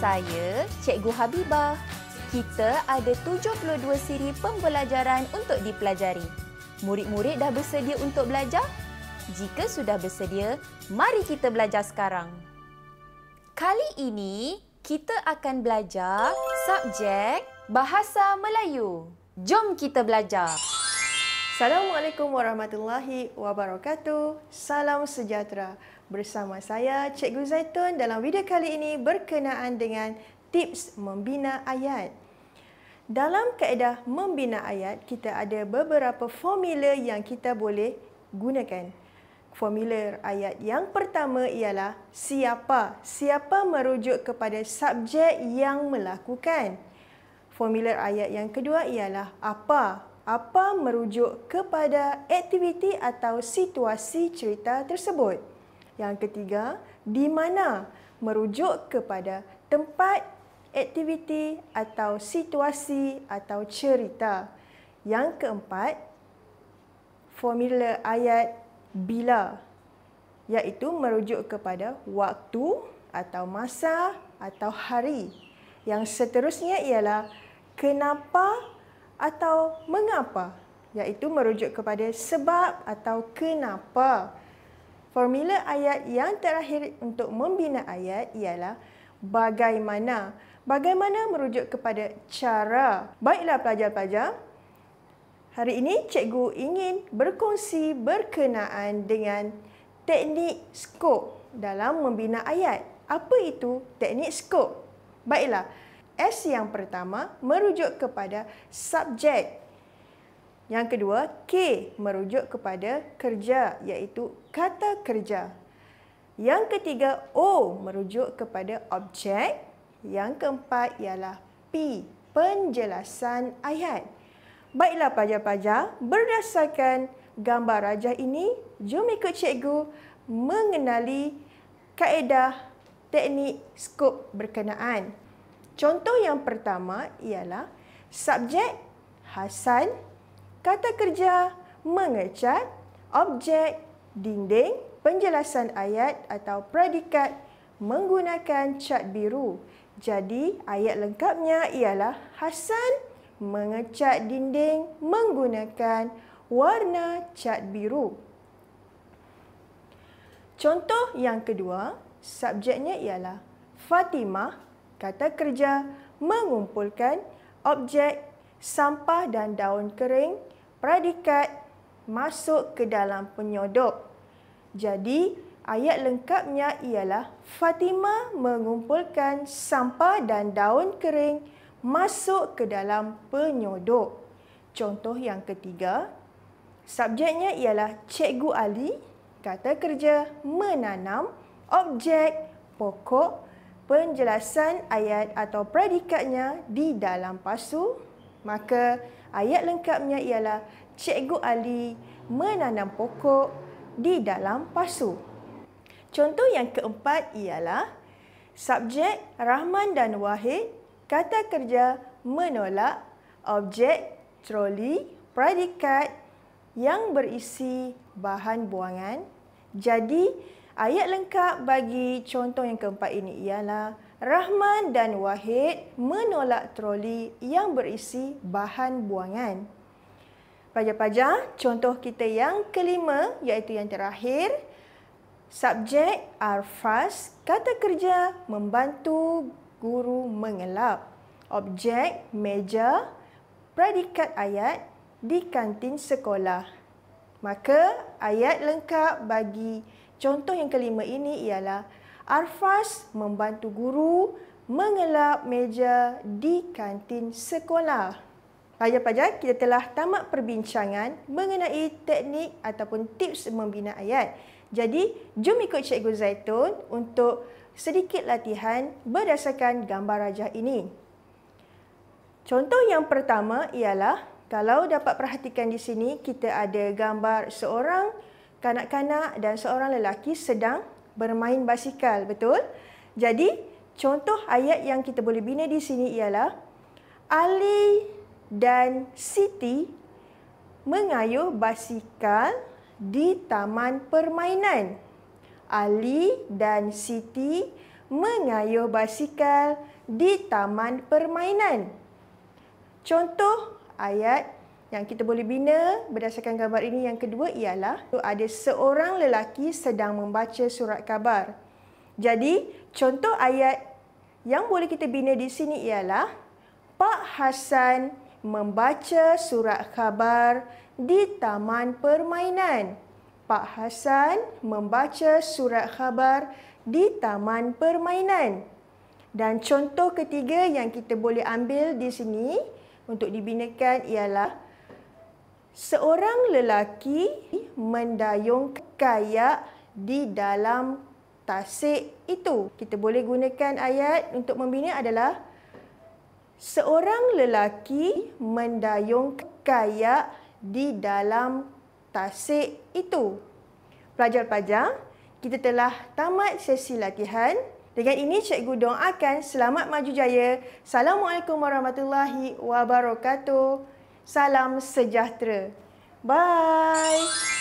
Saya, Cikgu Habibah. Kita ada 72 siri pembelajaran untuk dipelajari. Murid-murid dah bersedia untuk belajar? Jika sudah bersedia, mari kita belajar sekarang. Kali ini, kita akan belajar subjek Bahasa Melayu. Jom kita belajar. Assalamualaikum warahmatullahi wabarakatuh. Salam sejahtera. Bersama saya, Cikgu Zaitun dalam video kali ini berkenaan dengan tips membina ayat. Dalam kaedah membina ayat, kita ada beberapa formula yang kita boleh gunakan. Formula ayat yang pertama ialah siapa. Siapa merujuk kepada subjek yang melakukan. Formula ayat yang kedua ialah apa. Apa merujuk kepada aktiviti atau situasi cerita tersebut. Yang ketiga, di mana merujuk kepada tempat, aktiviti atau situasi atau cerita. Yang keempat, formula ayat bila, iaitu merujuk kepada waktu atau masa atau hari. Yang seterusnya ialah kenapa atau mengapa, iaitu merujuk kepada sebab atau kenapa. Formula ayat yang terakhir untuk membina ayat ialah bagaimana. Bagaimana merujuk kepada cara. Baiklah pelajar-pelajar, hari ini cikgu ingin berkongsi berkenaan dengan teknik skop dalam membina ayat. Apa itu teknik skop? Baiklah, S yang pertama merujuk kepada subjek. Yang kedua, K merujuk kepada kerja, iaitu kata kerja. Yang ketiga, O merujuk kepada objek. Yang keempat ialah P, penjelasan ayat. Baiklah pelajar-pelajar, berdasarkan gambar rajah ini, jom ikut cikgu mengenali kaedah teknik skop berkenaan. Contoh yang pertama ialah subjek, Hasan, kata kerja, mengecat, objek, dinding, penjelasan ayat atau predikat menggunakan cat biru. Jadi, ayat lengkapnya ialah Hasan mengecat dinding menggunakan warna cat biru. Contoh yang kedua, subjeknya ialah Fatimah, kata kerja, mengumpulkan objek, sampah dan daun kering, predikat, masuk ke dalam penyodok. Jadi, ayat lengkapnya ialah Fatimah mengumpulkan sampah dan daun kering, masuk ke dalam penyodok. Contoh yang ketiga, subjeknya ialah Cikgu Ali, kata kerja, menanam, objek, pokok, penjelasan ayat atau predikatnya di dalam pasu. Maka ayat lengkapnya ialah Cikgu Ali menanam pokok di dalam pasu. Contoh yang keempat ialah subjek Rahman dan Wahid, kata kerja, menolak, objek, troli, predikat yang berisi bahan buangan. Jadi, ayat lengkap bagi contoh yang keempat ini ialah Rahman dan Wahid menolak troli yang berisi bahan buangan. Pelajar-pelajar, contoh kita yang kelima iaitu yang terakhir. Subjek Arfas, kata kerja, membantu guru mengelap. Objek, meja, predikat ayat, di kantin sekolah. Maka ayat lengkap bagi contoh yang kelima ini ialah Arfas membantu guru mengelap meja di kantin sekolah. Pelajar-pelajar, kita telah tamat perbincangan mengenai teknik ataupun tips membina ayat. Jadi, jom ikut Cikgu Zaitun untuk sedikit latihan berdasarkan gambar rajah ini. Contoh yang pertama ialah, kalau dapat perhatikan di sini, kita ada gambar seorang kanak-kanak dan seorang lelaki sedang bermain basikal, betul? Jadi, contoh ayat yang kita boleh bina di sini ialah Ali dan Siti mengayuh basikal di taman permainan. Ali dan Siti mengayuh basikal di taman permainan. Contoh ayat yang kita boleh bina berdasarkan gambar ini yang kedua ialah ada seorang lelaki sedang membaca surat khabar. Jadi, contoh ayat yang boleh kita bina di sini ialah Pak Hasan membaca surat khabar di taman permainan. Pak Hasan membaca surat khabar di taman permainan. Dan contoh ketiga yang kita boleh ambil di sini untuk dibinakan ialah seorang lelaki mendayung kayak di dalam tasik itu. Kita boleh gunakan ayat untuk membina adalah seorang lelaki mendayung kayak di dalam tasik itu. Pelajar-pelajar, kita telah tamat sesi latihan. Dengan ini, Cikgu doakan selamat maju jaya. Assalamualaikum warahmatullahi wabarakatuh. Salam sejahtera. Bye.